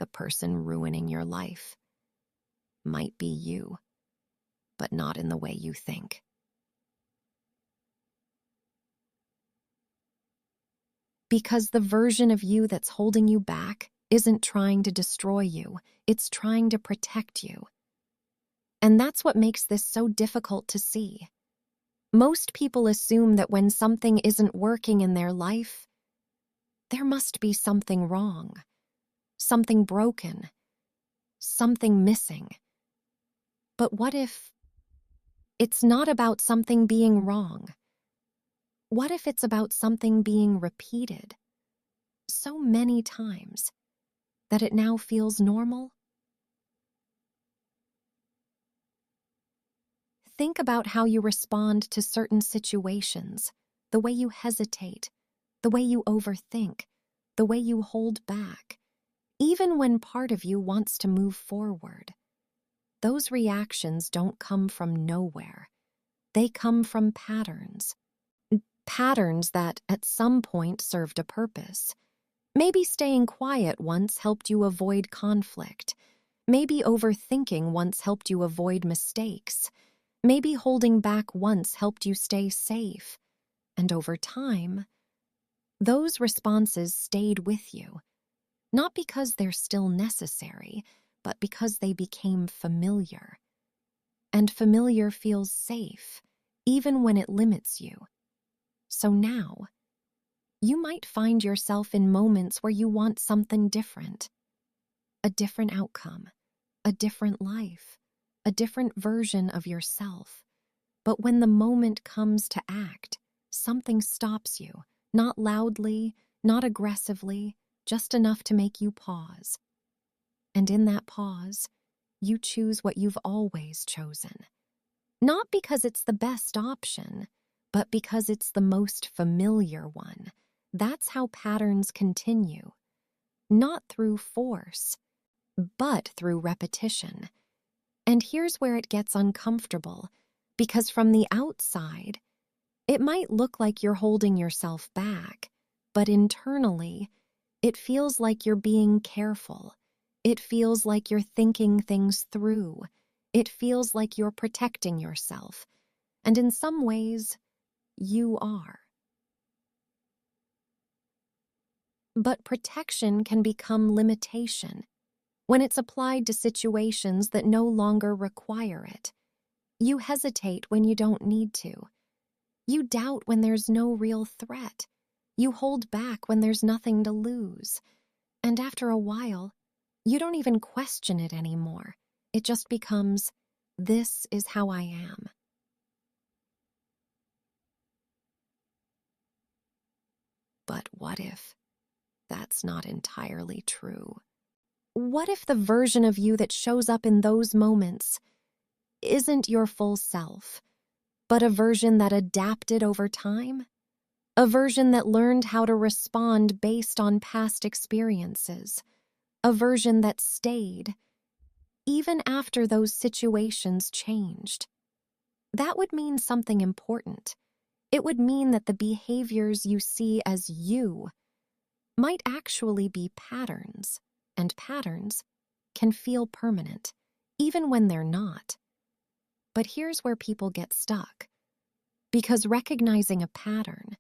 the person ruining your life might be you, but not in the way you think. Because the version of you that's holding you back isn't trying to destroy you, it's trying to protect you. And that's what makes this so difficult to see. Most people assume that when something isn't working in their life, there must be something wrong, something broken, something missing. But what if it's not about something being wrong? What if it's about something being repeated so many times that it now feels normal? Think about how you respond to certain situations, the way you hesitate, the way you overthink, the way you hold back, even when part of you wants to move forward. Those reactions don't come from nowhere. They come from patterns. Patterns that at some point served a purpose. Maybe staying quiet once helped you avoid conflict. Maybe overthinking once helped you avoid mistakes. Maybe holding back once helped you stay safe. And over time, those responses stayed with you, not because they're still necessary, but because they became familiar. And familiar feels safe, even when it limits you. So now, you might find yourself in moments where you want something different. A different outcome, a different life, a different version of yourself. But when the moment comes to act, something stops you, not loudly, not aggressively, just enough to make you pause. And in that pause, you choose what you've always chosen. Not because it's the best option, but because it's the most familiar one. That's how patterns continue. Not through force, but through repetition. And here's where it gets uncomfortable, because from the outside, it might look like you're holding yourself back, but internally, it feels like you're being careful. It feels like you're thinking things through. It feels like you're protecting yourself. And in some ways, you are. But protection can become limitation when it's applied to situations that no longer require it. You hesitate when you don't need to. You doubt when there's no real threat. You hold back when there's nothing to lose. And after a while, you don't even question it anymore. It just becomes, this is how I am. But what if that's not entirely true? What if the version of you that shows up in those moments isn't your full self, but a version that adapted over time? A version that learned how to respond based on past experiences? A version that stayed, even after those situations changed? That would mean something important. It would mean that the behaviors you see as you might actually be patterns, and patterns can feel permanent, even when they're not. But here's where people get stuck. Because recognizing a pattern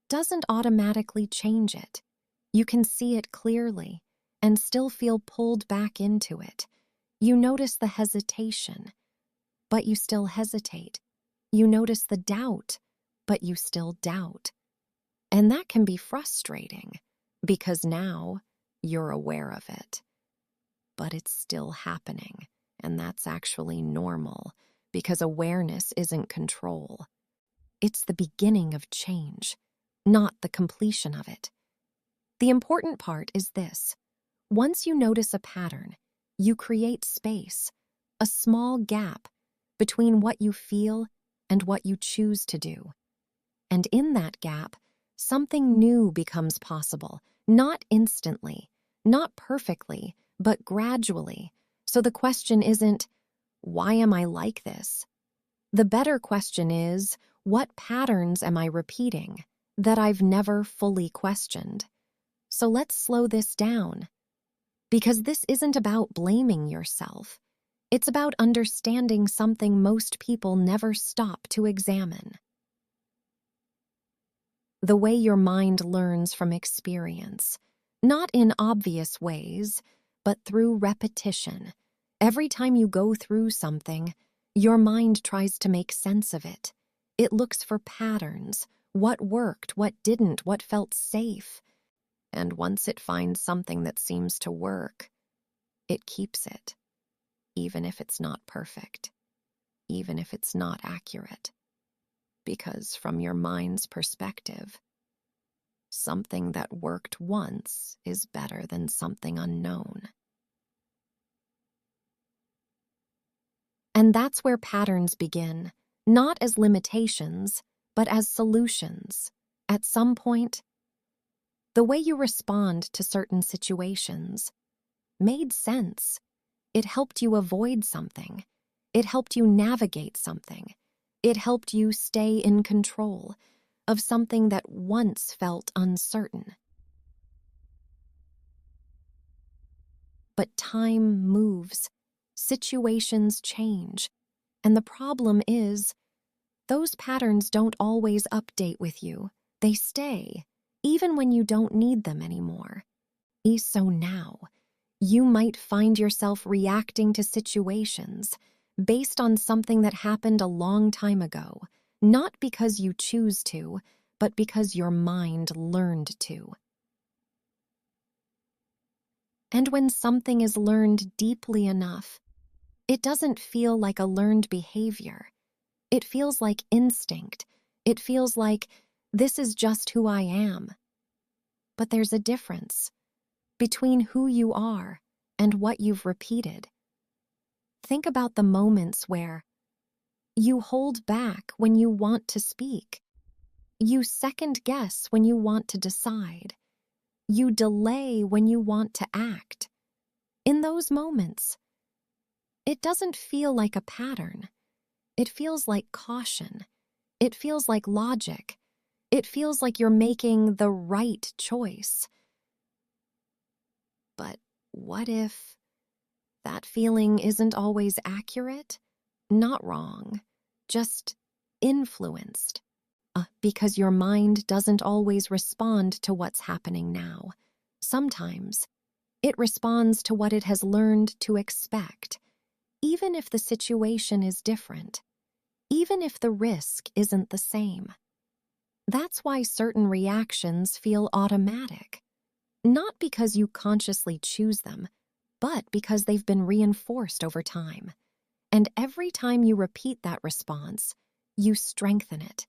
doesn't automatically change it. You can see it clearly and still feel pulled back into it. You notice the hesitation, but you still hesitate. You notice the doubt, but you still doubt. And that can be frustrating because now you're aware of it. But it's still happening, and that's actually normal because awareness isn't control. It's the beginning of change, not the completion of it. The important part is this. Once you notice a pattern, you create space, a small gap between what you feel and what you choose to do. And in that gap, something new becomes possible, not instantly, not perfectly, but gradually. So the question isn't, why am I like this? The better question is, what patterns am I repeating that I've never fully questioned? So let's slow this down. Because this isn't about blaming yourself. It's about understanding something most people never stop to examine. The way your mind learns from experience, not in obvious ways, but through repetition. Every time you go through something, your mind tries to make sense of it. It looks for patterns, what worked, what didn't, what felt safe. And once it finds something that seems to work, it keeps it, even if it's not perfect, even if it's not accurate. Because from your mind's perspective, something that worked once is better than something unknown. And that's where patterns begin, not as limitations, but as solutions. At some point, the way you respond to certain situations made sense. It helped you avoid something. It helped you navigate something. It helped you stay in control of something that once felt uncertain. But time moves, situations change, and the problem is, those patterns don't always update with you. They stay, even when you don't need them anymore. So now, you might find yourself reacting to situations based on something that happened a long time ago, not because you choose to, but because your mind learned to. And when something is learned deeply enough, it doesn't feel like a learned behavior. It feels like instinct. It feels like, this is just who I am. But there's a difference between who you are and what you've repeated. Think about the moments where you hold back when you want to speak. You second guess when you want to decide. You delay when you want to act. In those moments, it doesn't feel like a pattern. It feels like caution. It feels like logic. It feels like you're making the right choice. But what if that feeling isn't always accurate? Not wrong, just influenced. Because your mind doesn't always respond to what's happening now. Sometimes it responds to what it has learned to expect, even if the situation is different, even if the risk isn't the same. That's why certain reactions feel automatic, not because you consciously choose them, but because they've been reinforced over time. And every time you repeat that response, you strengthen it.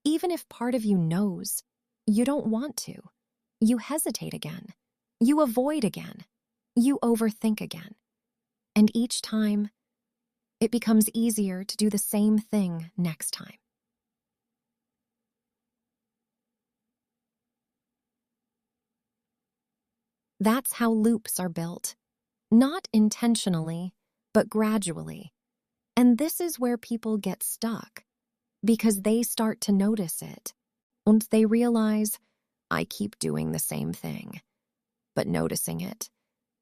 Even if part of you knows you don't want to, you hesitate again, you avoid again, you overthink again. And each time, it becomes easier to do the same thing next time. That's how loops are built, not intentionally, but gradually. And this is where people get stuck, because they start to notice it. And they realize, I keep doing the same thing. But noticing it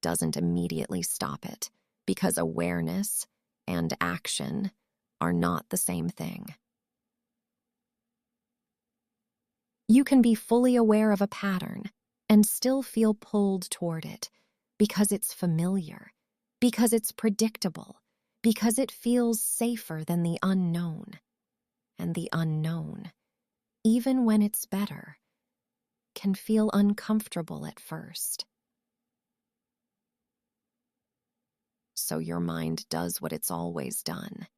doesn't immediately stop it, because awareness and action are not the same thing. You can be fully aware of a pattern and still feel pulled toward it because it's familiar, because it's predictable, because it feels safer than the unknown. And the unknown, even when it's better, can feel uncomfortable at first. So your mind does what it's always done.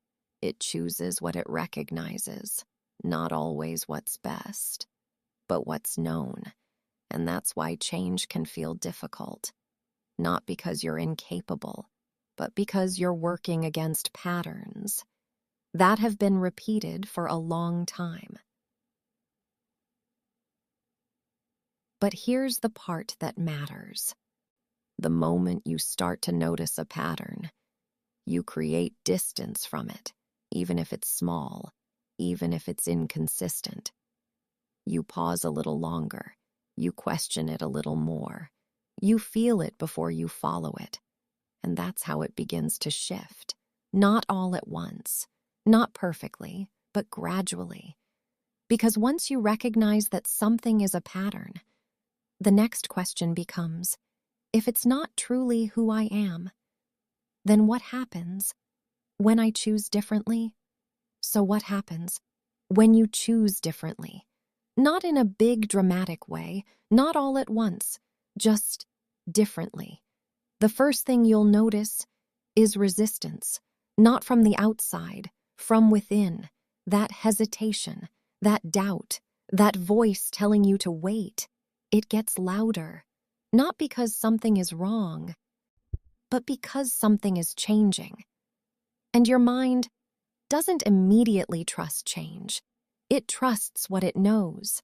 It chooses what it recognizes, not always what's best, but what's known. And that's why change can feel difficult, not because you're incapable, but because you're working against patterns that have been repeated for a long time. But here's the part that matters. The moment you start to notice a pattern, you create distance from it, even if it's small, even if it's inconsistent. You pause a little longer. You question it a little more. You feel it before you follow it. And that's how it begins to shift. Not all at once, not perfectly, but gradually. Because once you recognize that something is a pattern, the next question becomes, if it's not truly who I am, then what happens when I choose differently? So what happens when you choose differently? Not in a big dramatic way, not all at once, just differently. The first thing you'll notice is resistance, not from the outside, from within, that hesitation, that doubt, that voice telling you to wait. It gets louder, not because something is wrong, but because something is changing. And your mind doesn't immediately trust change. It trusts what it knows.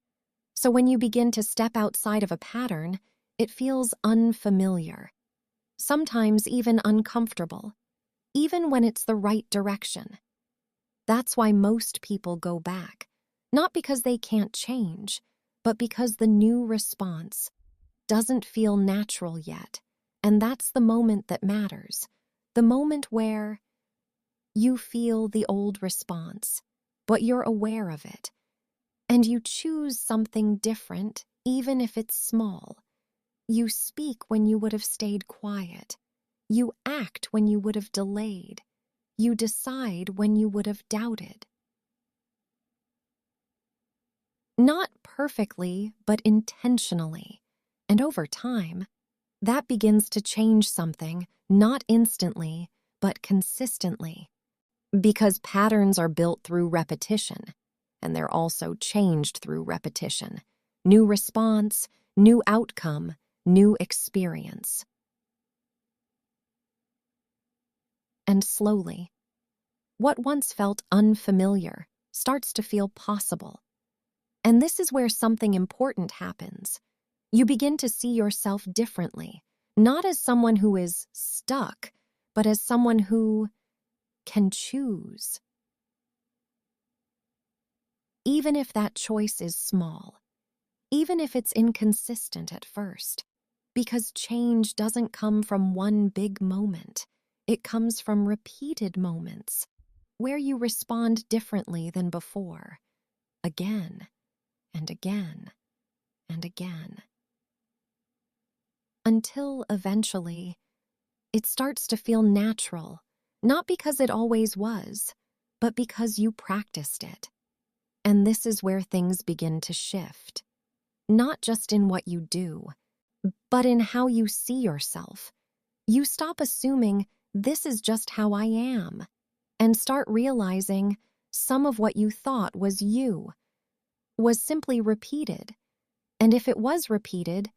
So when you begin to step outside of a pattern, it feels unfamiliar, sometimes even uncomfortable, even when it's the right direction. That's why most people go back, not because they can't change, but because the new response doesn't feel natural yet. And that's the moment that matters, the moment where you feel the old response, but you're aware of it, and you choose something different, even if it's small. You speak when you would have stayed quiet. You act when you would have delayed. You decide when you would have doubted. Not perfectly, but intentionally. And over time, that begins to change something, not instantly, but consistently. Because patterns are built through repetition, and they're also changed through repetition. New response, new outcome, new experience. And slowly, what once felt unfamiliar starts to feel possible. And this is where something important happens. You begin to see yourself differently, not as someone who is stuck, but as someone who can choose. Even if that choice is small, even if it's inconsistent at first, because change doesn't come from one big moment. It comes from repeated moments where you respond differently than before, again and again and again, until eventually it starts to feel natural, not because it always was, but because you practiced it. And this is where things begin to shift, not just in what you do, but in how you see yourself. You stop assuming this is just how I am, and start realizing some of what you thought was you was simply repeated. And if it was repeated,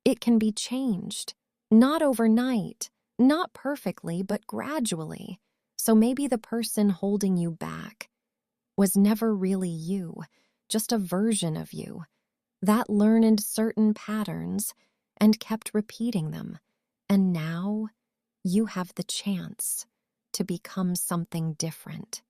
it can be changed. Not overnight, not perfectly, but gradually. So maybe the person holding you back was never really you, just a version of you that learned certain patterns and kept repeating them. And now you have the chance to become something different.